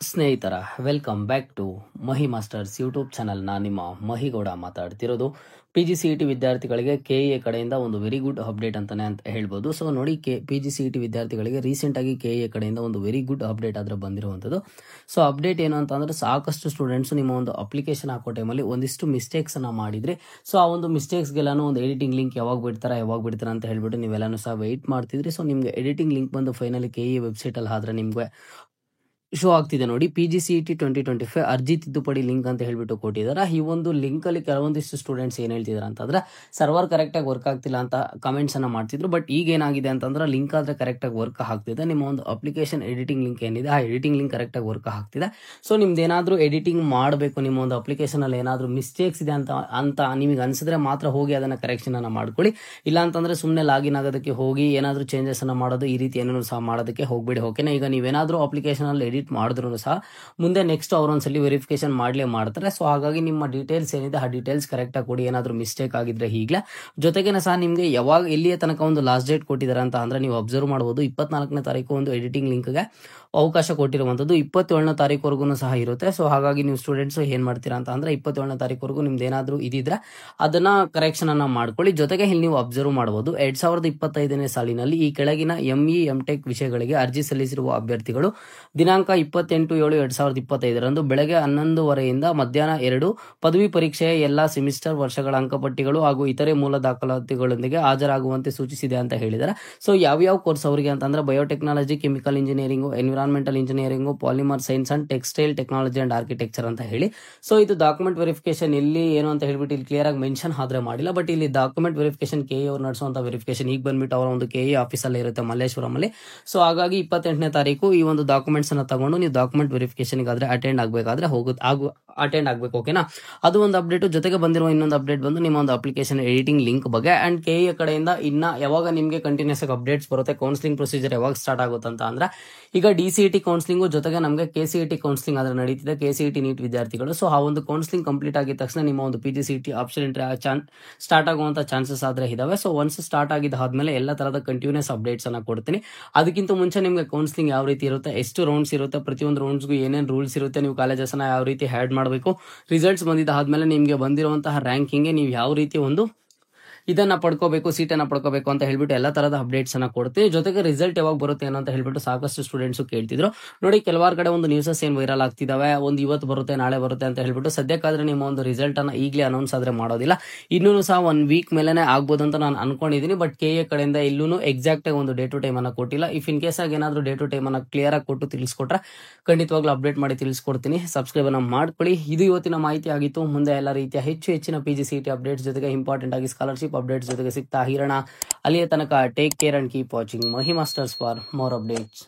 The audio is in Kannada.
ಸ್ನೇಹಿತರ welcome back to Mahi masters YouTube channel. ನಾನು ನಿಮ್ಮ ಮಹಿಗೌಡ ಮಾತಾಡ್ತಿರೋದು. PGCET ವಿದ್ಯಾರ್ಥಿಗಳಿಗೆ KEA ಕಡೆಯಿಂದ ಒಂದು ವೆರಿ ಗುಡ್ ಅಪ್ಡೇಟ್ ಅಂತಾನೆ ಅಂತ ಹೇಳ್ಬೋದು. ಸೊ ನೋಡಿ, PGCET ವಿದ್ಯಾರ್ಥಿಗಳಿಗೆ ರೀಸೆಂಟಾಗಿ KEA ಕಡೆಯಿಂದ ಒಂದು ವೆರಿ ಗುಡ್ ಅಪ್ಡೇಟ್ ಆದರೆ ಬಂದಿರುವಂಥದ್ದು. ಸೊ ಅಪ್ಡೇಟ್ ಏನು ಅಂತಂದರೆ, ಸಾಕಷ್ಟು ಸ್ಟೂಡೆಂಟ್ಸ್ ನಿಮ್ಮ ಒಂದು ಅಪ್ಲಿಕೇಶನ್ ಹಾಕೋ ಟೈಮಲ್ಲಿ ಒಂದಿಷ್ಟು ಮಿಸ್ಟೇಕ್ಸನ್ನು ಮಾಡಿದರೆ, ಸೊ ಆ ಒಂದು ಮಿಸ್ಟೇಕ್ಸ್ಗೆಲ್ಲನೂ ಒಂದು ಎಡಿಟಿಂಗ್ ಲಿಂಕ್ ಯಾವಾಗ ಬಿಡ್ತಾರೆ ಅಂತ ಹೇಳ್ಬಿಟ್ಟು ನೀವೆಲ್ಲನೂ ಸಹ ವೆಯ್ಟ್ ಮಾಡ್ತಿದ್ರಿ. ಸೊ ನಿಮಗೆ ಎಡಿಟಿಂಗ್ ಲಿಂಕ್ ಬಂದು ಫೈನಲಿ KEA ವೆಬ್ಸೈಟಲ್ಲಿ ಆದರೆ ನಿಮಗೆ ಶೋ ಆಗ್ತಿದೆ ನೋಡಿ. PGCET 2025 ಅರ್ಜಿ ತಿದ್ದುಪಡಿ ಲಿಂಕ್ ಅಂತ ಹೇಳ್ಬಿಟ್ಟು ಕೊಟ್ಟಿದ್ದಾರೆ. ಈ ಒಂದು ಲಿಂಕ್ ಅಲ್ಲಿ ಕೆಲವೊಂದಿಷ್ಟು ಸ್ಟೂಡೆಂಟ್ಸ್ ಏನ್ ಹೇಳ್ತಿದ್ದಾರೆ ಅಂತಂದ್ರೆ, ಸರ್ವರ್ ಕರೆಕ್ಟ್ ಆಗಿ ವರ್ಕ್ ಆಗ್ತಿಲ್ಲ ಅಂತ ಕಮೆಂಟ್ಸ್ ಅನ್ನ ಮಾಡ್ತಿದ್ರು. ಬಟ್ ಈಗ ಏನಾಗಿದೆ ಅಂತಂದ್ರೆ, ಲಿಂಕ್ ಆದ್ರೆ ಕರೆಕ್ಟ್ ಆಗಿ ವರ್ಕ್ ಆಗ್ತಿದೆ. ನಿಮ್ಮ ಒಂದು ಅಪ್ಲಿಕೇಶನ್ ಎಡಿಟಿಂಗ್ ಲಿಂಕ್ ಏನಿದೆ, ಆ ಎಡಿಟಿಂಗ್ ಲಿಂಕ್ ಕರೆಕ್ಟ್ ಆಗಿ ವರ್ಕ್ ಆಗ್ತಿದೆ. ಸೊ ನಿಮ್ದು ಏನಾದ್ರೂ ಎಡಿಟಿಂಗ್ ಮಾಡಬೇಕು, ನಿಮ್ಮ ಒಂದು ಅಪ್ಲಿಕೇಶನ್ ಅಲ್ಲಿ ಏನಾದ್ರೂ ಮಿಸ್ಟೇಕ್ಸ್ ಇದೆ ಅಂತ ನಿಮಗೆ ಅನ್ಸಿದ್ರೆ ಮಾತ್ರ ಹೋಗಿ ಅದನ್ನ ಕರೆಕ್ಷನ್ ಅನ್ನ ಮಾಡ್ಕೊಳ್ಳಿ. ಇಲ್ಲ ಅಂತಂದ್ರೆ ಸುಮ್ಮನೆ ಲಾಗಿನ್ ಆಗೋದಕ್ಕೆ ಹೋಗಿ ಏನಾದ್ರೂ ಚೇಂಜಸ್ ಅನ್ನ ಮಾಡೋದು, ಈ ರೀತಿ ಏನೇನು ಸಹ ಮಾಡೋದಕ್ಕೆ ಹೋಗ್ಬೇಡಿ. ಓಕೆನಾ? ಈಗ ನೀವೇನಾದ್ರೂ ಅಪ್ಲಿಕೇಶನ್ ಅಲ್ಲಿ ಎಡಿಟ್ ಮಾಡಿದ್ರು ಸಹ ಮುಂದೆ ನೆಕ್ಸ್ಟ್ ಅವರೊಂದ್ಸಲಿ ವೆರಿಫಿಕೇಶನ್ ಮಾಡ್ತಾರೆ. ಸೊ ಹಾಗಾಗಿ ನಿಮ್ಮ ಡೀಟೇಲ್ಸ್ ಏನಿದೆ ಆ ಡೀಟೇಲ್ಸ್ ಕರೆಕ್ಟ್ ಆಗಿ ಕೊಡಿ. ಏನಾದರೂ ಮಿಸ್ಟೇಕ್ ಆಗಿದ್ರೆ ಈಗಲೇ. ಜೊತೆಗೆ ಸಹ ನಿಮಗೆ ಯಾವಾಗ ಎಲ್ಲಿಯ ತನಕ ಒಂದು ಲಾಸ್ಟ್ ಡೇಟ್ ಕೊಟ್ಟಿದ್ದಾರೆ ಅಂತ ಅಂದ್ರೆ ನೀವು ಅಬ್ಸರ್ವ್ ಮಾಡಬಹುದು. 24ನೇ ತಾರೀಕು ಒಂದು ಎಡಿಟಿಂಗ್ ಲಿಂಕ್ಗೆ ಅವಕಾಶ ಕೊಟ್ಟಿರುವಂಥದ್ದು. 27ನೇ ತಾರೀಕುವರೆಗೂ ಸಹ ಇರುತ್ತೆ. ಸೊ ಹಾಗಾಗಿ ನೀವು ಸ್ಟೂಡೆಂಟ್ಸ್ ಏನ್ ಮಾಡ್ತೀರಾ ಅಂತ ಅಂದ್ರೆ, 27ನೇ ತಾರೀಕುವರೆಗೂ ನಿಮ್ದು ಏನಾದರೂ ಇದಿದ್ರೆ ಅದನ್ನ ಕರೆಕ್ಷನ್ ಅನ್ನ ಮಾಡ್ಕೊಳ್ಳಿ. ಜೊತೆಗೆ ಇಲ್ಲಿ ನೀವು ಅಬ್ಸರ್ವ್ ಮಾಡಬಹುದು, 2025ನೇ ಸಾಲಿನಲ್ಲಿ ಈ ಕೆಳಗಿನ ME MTech ವಿಷಯಗಳಿಗೆ ಅರ್ಜಿ ಸಲ್ಲಿಸಿರುವ ಅಭ್ಯರ್ಥಿಗಳು ದಿನಾಂಕ 28/7/2025 ಬೆಳಗ್ಗೆ 11:00 ಮಧ್ಯಾಹ್ನ 2 ಪದವಿ ಪರೀಕ್ಷೆಯ ಎಲ್ಲಾ ಸೆಮಿಸ್ಟರ್ ವರ್ಷಗಳ ಅಂಕಪಟ್ಟಿಗಳು ಹಾಗೂ ಇತರೆ ಮೂಲ ದಾಖಲಾತಿಗಳೊಂದಿಗೆ ಹಾಜರಾಗುವಂತೆ ಸೂಚಿಸಿದೆ ಅಂತ ಹೇಳಿದ್ದಾರೆ. ಸೊ ಯಾವ್ಯಾವ ಕೋರ್ಸ್ ಅವರಿಗೆ ಅಂತಂದ್ರೆ, biotechnology, chemical engineering, environmental engineering, polymer science and textile technology and architecture ಅಂತ ಹೇಳಿ. ಸೊ ಇದು ಡಾಕ್ಯುಮೆಂಟ್ ವೆರಿಫಿಕೇಶನ್ ಇಲ್ಲಿ ಏನು ಅಂತ ಹೇಳ್ಬಿಟ್ಟು ಇಲ್ಲಿ ಕ್ಲಿಯರ್ ಆಗಿ ಮೆನ್ಷನ್ ಆದ್ರೆ ಮಾಡಿಲ್ಲ. ಬಟ್ ಇಲ್ಲಿ ಡಾಕ್ಯುಮೆಂಟ್ ವೆರಿಫಿಕೇಶನ್ KEA ಅವರು ನಡೆಸುವಂತ ವೆರಿಫಿಕೇಶನ್ ಈಗ ಬಂದ್ಬಿಟ್ಟು ಅವರ ಒಂದು KEA ಆಫೀಸ್ ಅಲ್ಲಿ ಇರುತ್ತೆ ಮಲ್ಲೇಶ್ವರಂ ಅಲ್ಲಿ. ಸೊ ಹಾಗಾಗಿ 28ನೇ ತಾರೀಕು ಈ ಒಂದು ಡಾಕ್ಯುಮೆಂಟ್ಸ್ ಅನ್ನ ತಗೊಂಡು ನೀವು ಡಾಕ್ಯುಮೆಂಟ್ ವೆರಿಫಿಕೇಶನ್ ಆದ್ರೆ ಅಟೆಂಡ್ ಆಗಬೇಕಾದ್ರೆ ಅಟೆಂಡ್ ಆಗಬೇಕು. ಓಕೆನಾ? ಅದು ಒಂದು ಅಪ್ಡೇಟ್. ಜೊತೆಗೆ ಬಂದಿರುವ ಇನ್ನೊಂದು ಅಪ್ಡೇಟ್ ಬಂದು ನಿಮ್ಮ ಒಂದು ಅಪ್ಲಿಕೇಶನ್ ಎಡಿಟಿಂಗ್ ಲಿಂಕ್ ಬಗ್ಗೆ. ಅಂಡ್ KEA ಕಡೆಯಿಂದ ಇನ್ನ ಯಾವಾಗ ನಿಮಗೆ ಕಂಟಿನ್ಯೂಸ್ ಆಗಿ ಅಪ್ಡೇಟ್ಸ್ ಬರುತ್ತೆ, ಕೌನ್ಸಿಲಿಂಗ್ ಪ್ರೊಸೀಜರ್ ಯಾವಾಗ ಸ್ಟಾರ್ಟ್ ಆಗುತ್ತೆ ಅಂತ ಅಂದ್ರೆ, ಈಗ DCET ಕೌನ್ಸಿಲಿಂಗ್ ಜೊತೆಗೆ ನಮಗೆ KCET ಕೌನ್ಸಿಲಿಂಗ್ ಆದ್ರೆ ನಡೀತಿದೆ, KCET ನೀಟ್ ವಿದ್ಯಾರ್ಥಿಗಳು. ಸೊ ಆ ಒಂದು ಕೌನ್ಸಿಲಿಂಗ್ ಕಂಪ್ಲೀಟ್ ಆಗಿದ ತಕ್ಷಣ ನಿಮ್ಮ ಒಂದು PGCET ಆಪ್ಷನ್ ಎಂಟ್ರಿ ಸ್ಟಾರ್ಟ್ ಆಗುವಂತ ಚಾನ್ಸಸ್ ಆದ್ರೆ ಇದಾವೆ. ಸೊ ಒನ್ಸ್ ಸ್ಟಾರ್ಟ್ ಆಗಿದ್ದಾದ್ಮೇಲೆ ಎಲ್ಲ ತರದ ಕಂಟಿನ್ಯೂಸ್ ಅಪ್ಡೇಟ್ಸ್ ಅನ್ನ ಕೊಡ್ತೀನಿ. ಅದಕ್ಕಿಂತ ಮುಂಚೆ ನಿಮಗೆ ಕೌನ್ಸಿಲಿಂಗ್ ಯಾವ ರೀತಿ ಇರುತ್ತೆ, ಎಷ್ಟು ರೌಂಡ್ಸ್ ಇರುತ್ತೆ, ಪ್ರತಿಯೊಂದು ರೌಂಡ್ಸ್ಗೂ ಏನೇನು ರೂಲ್ಸ್ ಇರುತ್ತೆ, ನೀವು ಕಾಲೇಜಸ್ ನ ಯಾವ ರೀತಿ ಹ್ಯಾಡ್ ಮಾಡಬೇಕು, ರಿಸಲ್ಟ್ಸ್ ಬಂದಿದ್ದಾದ್ಮೇಲೆ ನಿಮಗೆ ಬಂದಿರುವಂತಹ ರ್ಯಾಂಕಿಂಗ್ ನೀವು ಯಾವ ರೀತಿ ಒಂದು ಇದನ್ನ ಪಡ್ಕೋಬೇಕು, ಸೀಟನ್ನ ಪಡ್ಕೋಬೇಕು ಅಂತ ಹೇಳ್ಬಿಟ್ಟು ಎಲ್ಲ ತರದ ಅಪ್ಡೇಟ್ಸ್ ಅನ್ನ ಕೊಡ್ತೀವಿ. ಜೊತೆಗೆ ರಿಸಲ್ಟ್ ಯಾವಾಗ ಬರುತ್ತೆ ಅಂತ ಹೇಳ್ಬಿಟ್ಟು ಸಾಕಷ್ಟು ಸ್ಟೂಡೆಂಟ್ಸ್ ಕೇಳ್ತಿದ್ರು. ನೋಡಿ, ಕೆಲವಾರು ಕಡೆ ಒಂದು ನ್ಯೂಸಸ್ ಏನ್ ವೈರಲ್ ಆಗ್ತಿದಾವೆ, ಒಂದು ಇವತ್ತು ಬರುತ್ತೆ ನಾಳೆ ಬರುತ್ತೆ ಅಂತ ಹೇಳ್ಬಿಟ್ಟು. ಸದ್ಯಕ್ಕಾದ್ರೆ ನಿಮ್ಮ ಒಂದು ರಿಸಲ್ಟ್ ಅನ್ನ ಈಗಲೇ ಅನೌನ್ಸ್ ಆದ್ರೆ ಮಾಡೋದಿಲ್ಲ, ಇನ್ನೂ ಸಹ 1 ವೀಕ್ ಮೇಲೆನೆ ಆಗ್ಬೋದು ಅಂತ ನಾನು ಅನ್ಕೊಂಡಿದ್ದೀನಿ. ಬಟ್ KEA ಕಡೆಯಿಂದ ಇಲ್ಲೂ ಎಕ್ಸಾಕ್ಟ್ ಆಗಿ ಒಂದು ಡೇ ಟು ಟೈಮ್ ಅನ್ನ ಕೊಟ್ಟಿಲ್ಲ. ಇಫ್ ಇನ್ ಕೇಸ್ ಆಗಿ ಏನಾದ್ರು ಡೇ ಟು ಟೈಮ್ ಅನ್ನ ಕ್ಲಿಯರ್ ಆಗಿ ಕೊಟ್ಟು ತಿಳಿಸ್ಕೊಟ್ರೆ ಖಂಡಿತವಾಗ್ಲೂ ಅಪ್ಡೇಟ್ ಮಾಡಿ ತಿಳಿಸ್ಕೊಡ್ತೀನಿ. ಸಬ್ಸ್ಕ್ರೈಬ್ ಅನ್ನ ಮಾಡ್ಕೊಳ್ಳಿ. ಇದು ಇವತ್ತಿನ ಮಾಹಿತಿ ಆಗಿತ್ತು. ಮುಂದೆ ಎಲ್ಲ ರೀತಿಯ ಹೆಚ್ಚಿನ PGCET ಅಪ್ಡೇಟ್ಸ್ ಜೊತೆಗೆ ಇಂಪಾರ್ಟೆಂಟ್ ಆಗಿ ಸ್ಕಾಲರ್ಶಿಪ್ ಅಪ್ಡೇಟ್ಸ್ ಜೊತೆಗೆ ಸಿಗ್ತಾ ಇರೋಣ. ಅಲ್ಲಿಯ ತನಕ take care and keep watching Mahi masters for more updates.